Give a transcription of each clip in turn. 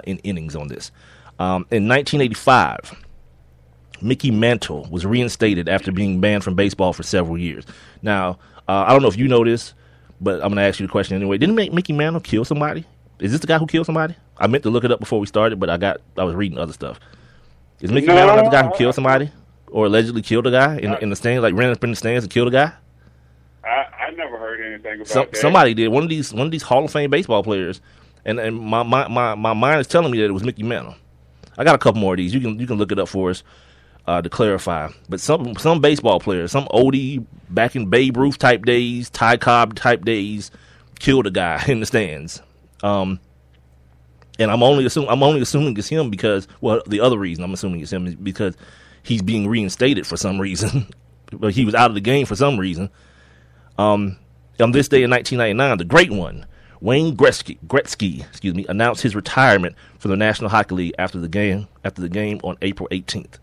in innings on this. In 1985, Mickey Mantle was reinstated after being banned from baseball for several years. Now, I don't know if you know this, but I'm going to ask you the question anyway. Didn't Mickey Mantle kill somebody? Is this the guy who killed somebody? I meant to look it up before we started, but I was reading other stuff. Is Mickey Mantle the guy who killed somebody? Or allegedly killed a guy in the stands, like ran up in the stands and killed a guy? I never heard anything about that. Somebody did. One of these Hall of Fame baseball players, and my mind is telling me that it was Mickey Mantle. I got a couple more of these. You can look it up for us to clarify. But some baseball players, some oldie back in Babe Ruth type days, Ty Cobb type days, killed a guy in the stands. And I'm only assuming it's him because, well, the other reason I'm assuming it's him is because he's being reinstated for some reason. But he was out of the game for some reason. On this day in 1999, the great one, Wayne Gretzky, announced his retirement from the National Hockey League after the game on April 18th.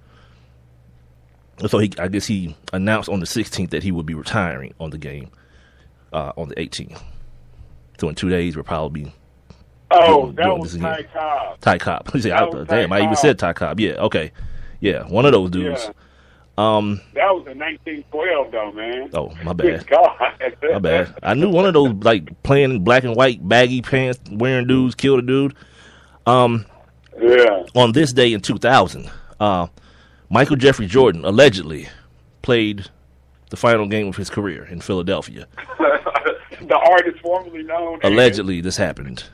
So I guess he announced on the 16th that he would be retiring on the game on the 18th. So in 2 days we'll probably be. Oh, that was Ty Cobb. Ty Cobb. I even said Ty Cobb. Yeah, okay. Yeah, one of those dudes. Yeah. That was in 1912, though, man. Oh, my bad. God. My bad. I knew one of those, like, playing black and white, baggy pants wearing dudes killed a dude. Yeah. On this day in 2000, Michael Jeffrey Jordan allegedly played the final game of his career in Philadelphia. The artist formerly known allegedly, this happened.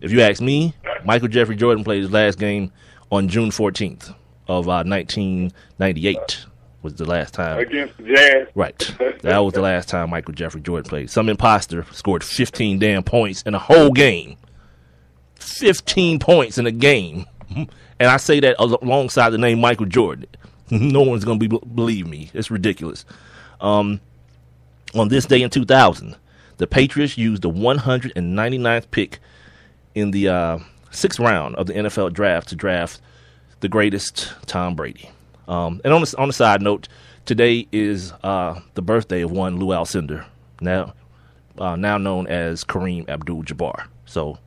If you ask me, Michael Jeffrey Jordan played his last game on June 14th of 1998 was the last time. Against the Jazz. Right. That was the last time Michael Jeffrey Jordan played. Some imposter scored 15 damn points in a whole game. 15 points in a game. And I say that alongside the name Michael Jordan. No one's going to believe me. It's ridiculous. On this day in 2000, the Patriots used the 199th pick in the sixth round of the NFL draft to draft the greatest Tom Brady. And on the side note, today is the birthday of one Lou Alcindor, now known as Kareem Abdul-Jabbar. So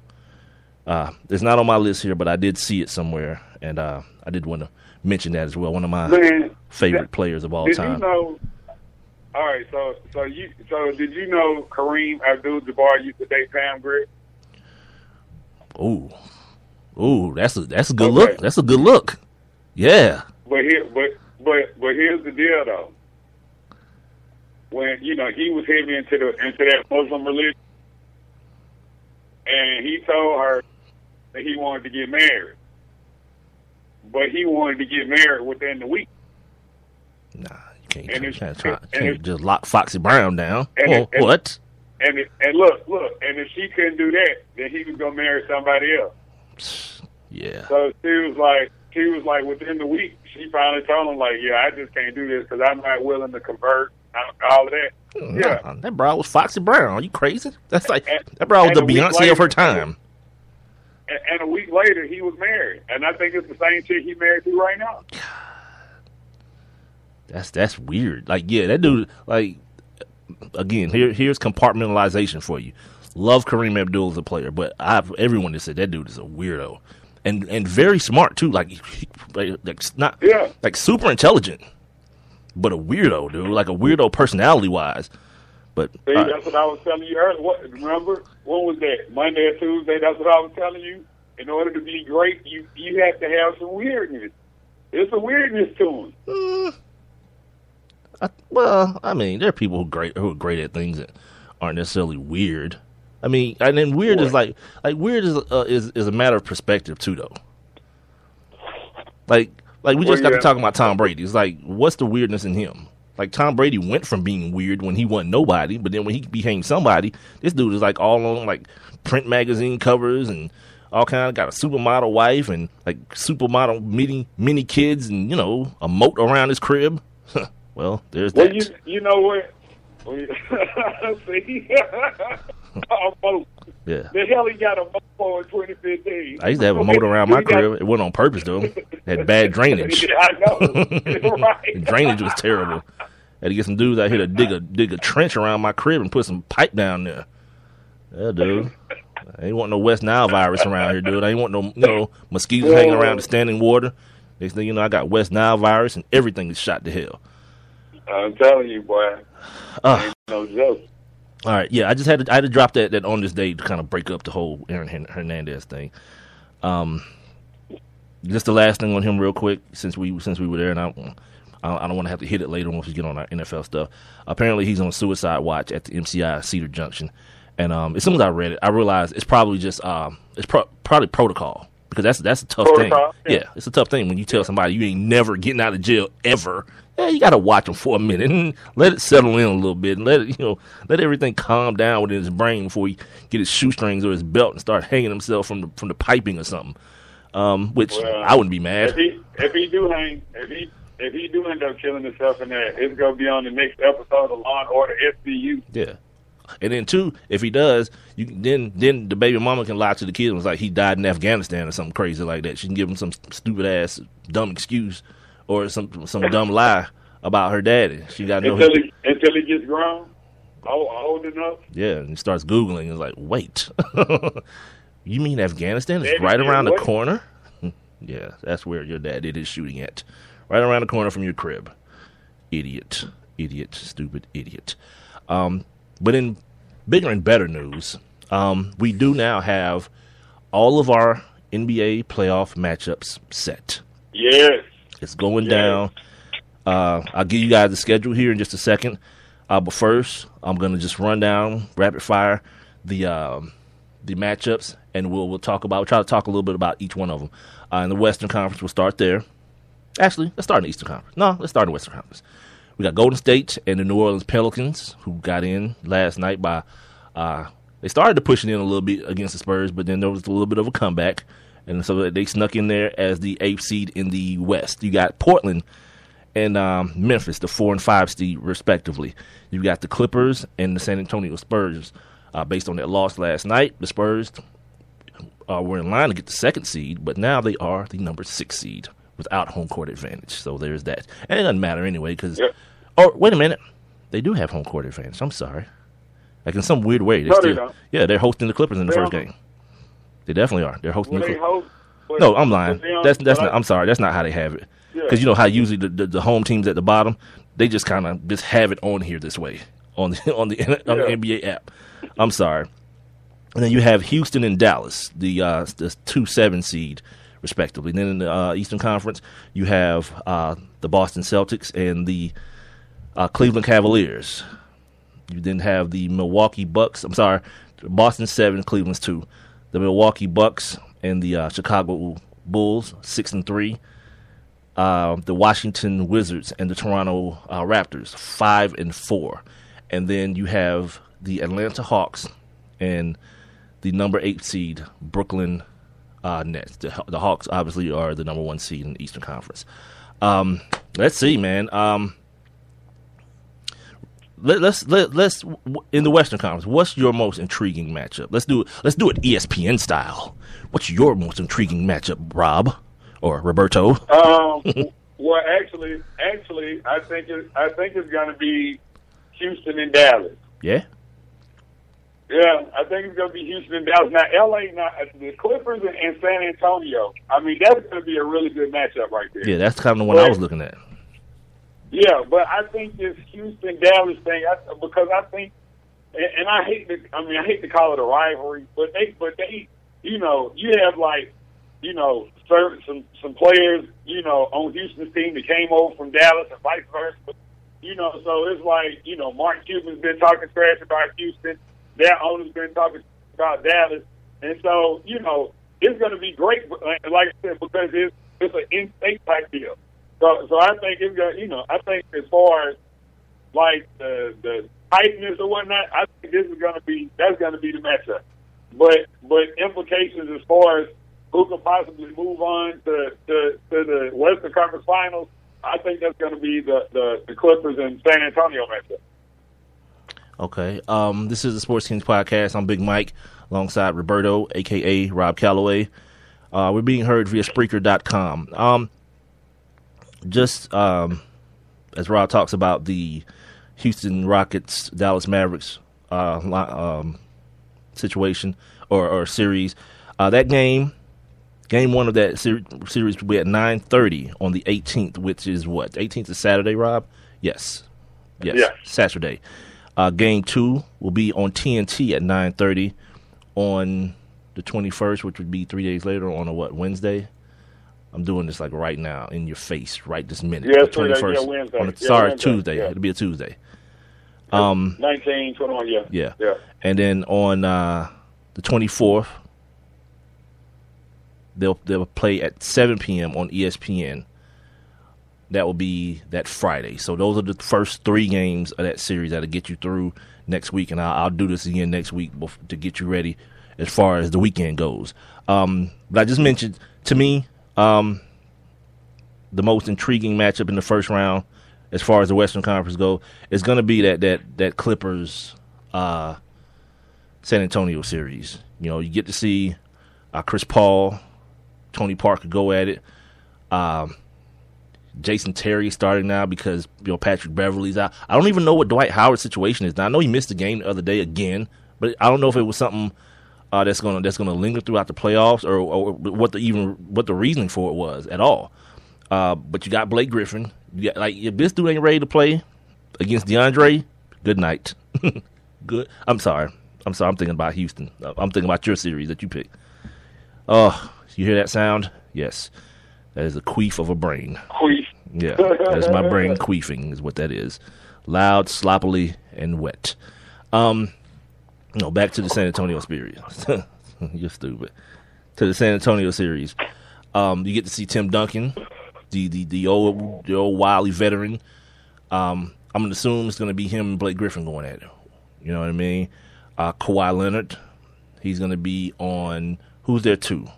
it's not on my list here, but I did see it somewhere, and I did want to mention that as well. One of my favorite players of all time. You know, all right, so did you know Kareem Abdul-Jabbar used to date Pam Grier? Ooh, that's a good look. That's a good look. Yeah. But here's the deal though. When he was heavy into that Muslim religion, and he told her that he wanted to get married, but he wanted to get married within the week. Nah, you can't just lock Foxy Brown down. What? And look, and if she couldn't do that, then he was gonna marry somebody else. Yeah. So she was like, within the week, she finally told him, like, yeah, I just can't do this because I'm not willing to convert, all of that. Yeah. That broad was Foxy Brown. Are you crazy? That's like that broad was the Beyonce of her time. And a week later, he was married, and I think it's the same chick he married to right now. That's weird. Like, yeah, that dude. Like, again, here's compartmentalization for you. Love Kareem Abdul as a player, but everyone has said that dude is a weirdo, and very smart too. Like super intelligent, but a weirdo, dude. Like a weirdo personality wise. But see, that's what I was telling you earlier. Remember, what was that? Monday or Tuesday? That's what I was telling you. In order to be great, you have to have some weirdness. There's a weirdness to him. I mean, there are people who are great at things that aren't necessarily weird. I mean, and then weird is like weird is a matter of perspective too, though. Like we just got to talking about Tom Brady. It's like, what's the weirdness in him? Like, Tom Brady went from being weird when he wasn't nobody, but then when he became somebody, this dude is like all on like print magazine covers and all kind of got a supermodel wife and like supermodel mini kids and a moat around his crib. Well, there's that. Well, you know what? See, almost. Yeah. The hell he got a moat for in 2015. I used to have a moat around my crib. It wasn't on purpose though. It had bad drainage. I know. Right. The drainage was terrible. Had to get some dudes out here to dig a trench around my crib and put some pipe down there. Yeah, dude. I ain't want no West Nile virus around here, dude. I ain't want no mosquitoes hanging around the standing water. Next thing you know, I got West Nile virus and everything is shot to hell. I'm telling you, boy. Ain't no joke. All right, yeah, I had to drop that on this day to kind of break up the whole Aaron Hernandez thing. Just the last thing on him, real quick, since we were there, and I don't want to have to hit it later once we get on our NFL stuff. Apparently, he's on suicide watch at the MCI Cedar Junction, and as soon as I read it, I realized it's probably just probably protocol, because that's a tough Protocol, thing. Yeah, it's a tough thing when you tell somebody you ain't never getting out of jail ever. Yeah, you got to watch them for a minute and let it settle in a little bit, and let everything calm down within his brain before he get his shoestrings or his belt and start hanging himself from the piping or something. Which I wouldn't be mad. If he do end up killing himself in there, it's gonna be on the next episode of Law and Order SVU. Yeah, and then two, if he does, then the baby mama can lie to the kid and was like he died in Afghanistan or something crazy like that. She can give him some stupid ass dumb excuse or some dumb lie about her daddy. She got until he gets grown, old enough. Yeah, and he starts Googling. It's like, wait, you mean Afghanistan is right around the corner? Yeah, that's where your dad did his shooting at. Right around the corner from your crib. Idiot, stupid idiot. But in bigger and better news, we do now have all of our NBA playoff matchups set. Yes. It's going down. I'll give you guys the schedule here in just a second. But first, I'm going to just run down, rapid fire, the matchups, and we'll try to talk a little bit about each one of them. In the Western Conference, we'll start there. Actually, let's start in the Eastern Conference. No, let's start in the Western Conference. We got Golden State and the New Orleans Pelicans, who got in last night by they started to push it in a little bit against the Spurs, but then there was a little bit of a comeback, and so they snuck in there as the 8th seed in the West. You got Portland and Memphis, the 4 and 5 seed, respectively. You got the Clippers and the San Antonio Spurs. Based on that loss last night, the Spurs were in line to get the 2nd seed, but now they are the number 6 seed without home court advantage. So there's that. And it doesn't matter anyway because Oh, wait a minute. They do have home court advantage. I'm sorry. Like in some weird way. They don't. Yeah, they're hosting the Clippers in the first game. They definitely are. They're hosting the Clippers. No, I'm lying. That's not. I'm sorry. That's not how they have it. Because you know how usually the home teams at the bottom, they just kind of just have it on here this way on the NBA app. I'm sorry. And then you have Houston and Dallas, the 2-7 seed, respectively. Then in the Eastern Conference, you have the Boston Celtics and the Cleveland Cavaliers. You then have the Milwaukee Bucks. I'm sorry, Boston 7, Cleveland's 2. The Milwaukee Bucks and the Chicago Bulls 6 and 3. The Washington Wizards and the Toronto Raptors 5 and 4. And then you have the Atlanta Hawks and the number 8 seed Brooklyn Nets. The Hawks obviously are the number 1 seed in the Eastern Conference. Let's see, man. Let's in the Western Conference. What's your most intriguing matchup? Let's do it ESPN style. What's your most intriguing matchup, Rob or Roberto? Well, actually, I think it's going to be Houston and Dallas. Yeah. Yeah, I think it's going to be Houston and Dallas. Now, the Clippers and San Antonio. I mean, that's going to be a really good matchup right there. Yeah, that's kind of the one I was looking at. Yeah, but I think this Houston-Dallas thing, because I think, and I hate to call it a rivalry, but they, you have some players, on Houston's team that came over from Dallas and vice versa. So it's like, Mark Cuban's been talking trash about Houston. Their owner's been talking about Dallas. And so, it's going to be great, like I said, because it's an in-state type deal. So I think it's going. I think as far as like the tightness or whatnot, I think that's going to be the matchup. But implications as far as who can possibly move on to the Western Conference Finals, I think that's going to be the Clippers and San Antonio matchup. Okay. This is the Sports Kings Podcast. I'm Big Mike alongside Roberto, a.k.a. Rob Calloway. We're being heard via Spreaker.com. Just as Rob talks about the Houston Rockets, Dallas Mavericks situation, or series. That game one of that series will be at 9:30 on the 18th, which is what? 18th is Saturday, Rob? Yes. Yeah. Saturday. Game 2 will be on TNT at 9:30 on the 21st, which would be 3 days later on a Wednesday? I'm doing this like right now in your face, right this minute. Yeah, the 21st. Wednesday. Sorry, Wednesday. Tuesday. Yeah. It'll be a Tuesday. 19, 21, Yeah. Yeah. And then on the 24th, they'll play at 7 p.m. on ESPN. That will be that Friday. So those are the first 3 games of that series that'll get you through next week, and I'll do this again next week to get you ready as far as the weekend goes. But I just mentioned, to me, the most intriguing matchup in the first round as far as the Western Conference go is going to be that Clippers San Antonio series. You know, you get to see Chris Paul, Tony Parker go at it. Jason Terry starting now because Patrick Beverly's out. I don't even know what Dwight Howard's situation is now. I know he missed the game the other day again, but I don't know if it was something that's gonna linger throughout the playoffs or what the reasoning for it was at all. But you got Blake Griffin. You got, if this dude ain't ready to play against DeAndre, good night. Good. I'm sorry. I'm thinking about Houston. I'm thinking about your series that you picked. Oh, you hear that sound? Yes. That is a queef of a brain. Queef. Yeah, that's my brain queefing is what that is. Loud, sloppily, and wet. Back to the San Antonio series. You're stupid. To the San Antonio series. You get to see Tim Duncan, the old wily veteran. I'm going to assume it's going to be him and Blake Griffin going at it. You know what I mean? Kawhi Leonard, he's going to be on. Who's there too?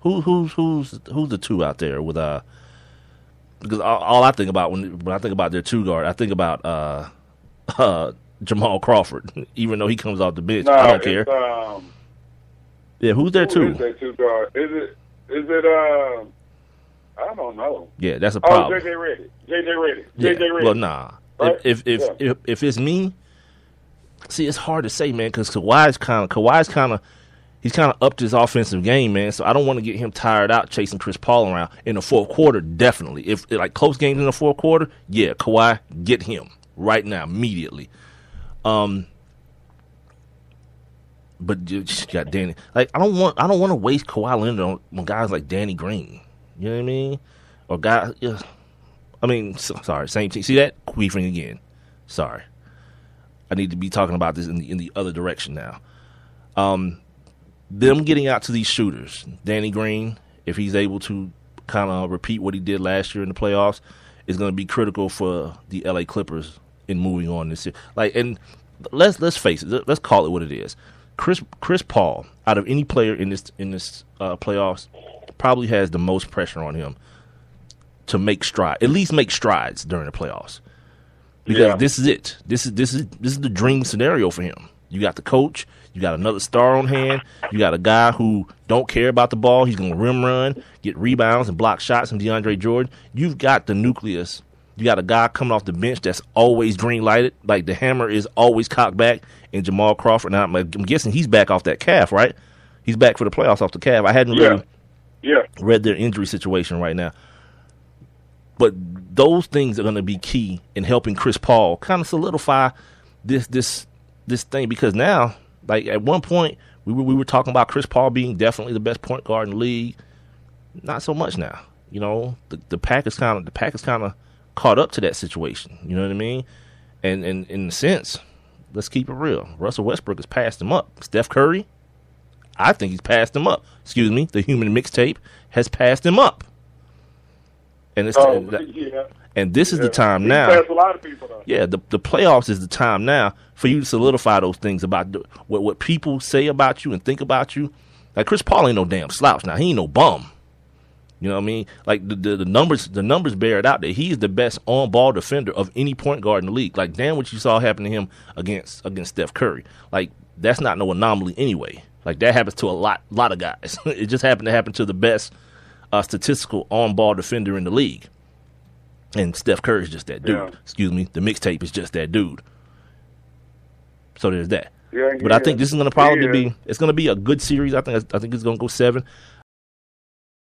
Who's the 2 out there with because all I think about when I think about their 2 guard, I think about Jamal Crawford. Even though he comes off the bench, I don't care. Yeah, who's there too? Who is that 2 guard? Is it I don't know. Yeah, that's a problem. Oh, JJ Redick. Yeah. JJ Redick. Well, nah. Right? If it's me, see, it's hard to say, man, because Kawhi's kind of. He's kind of upped his offensive game, man, so I don't want to get him tired out chasing Chris Paul around. In the fourth quarter, definitely. If close games in the fourth quarter, yeah, Kawhi, get him right now, immediately. But you just got Danny. I don't want to waste Kawhi Leonard on guys like Danny Green. You know what I mean? Or guys, yeah. Sorry, same team. See that? Queefing again. Sorry. I need to be talking about this in the other direction now. Them getting out to these shooters, Danny Green, if he's able to kind of repeat what he did last year in the playoffs, is going to be critical for the LA Clippers in moving on this year. And let's face it, let's call it what it is. Chris Paul, out of any player in this playoffs, probably has the most pressure on him to at least make strides during the playoffs. Because this is it. This is the dream scenario for him. You got the coach. You got another star on hand. You got a guy who don't care about the ball. He's going to rim run, get rebounds, and block shots from DeAndre Jordan. You've got the nucleus. You got a guy coming off the bench that's always green lighted. Like the hammer is always cocked back. And Jamal Crawford. Now I'm guessing he's back off that calf, right? He's back for the playoffs off the calf. I hadn't really read their injury situation right now. But those things are going to be key in helping Chris Paul kind of solidify this thing, because now, at one point, we were talking about Chris Paul being definitely the best point guard in the league. Not so much now. You know, the pack is kind of caught up to that situation. You know what I mean? And in a sense, let's keep it real. Russell Westbrook has passed him up. Steph Curry, I think he's passed him up. Excuse me, the human mixtape has passed him up. And and this is the time now. Passed a lot of people, though. Yeah, the playoffs is the time now for you to solidify those things about what people say about you and think about you. Like Chris Paul ain't no damn slouch now. He ain't no bum. You know what I mean? Like the numbers bear it out that he is the best on-ball defender of any point guard in the league. Like damn what you saw happen to him against Steph Curry. Like that's not no anomaly anyway. Like that happens to a lot of guys. It just happened to happen to the best statistical on-ball defender in the league. And Steph Curry's just that dude. Yeah. Excuse me. The mixtape is just that dude. So there's that. Yeah, But I think this is going to probably Yeah. be it's going to be a good series. I think it's going to go 7.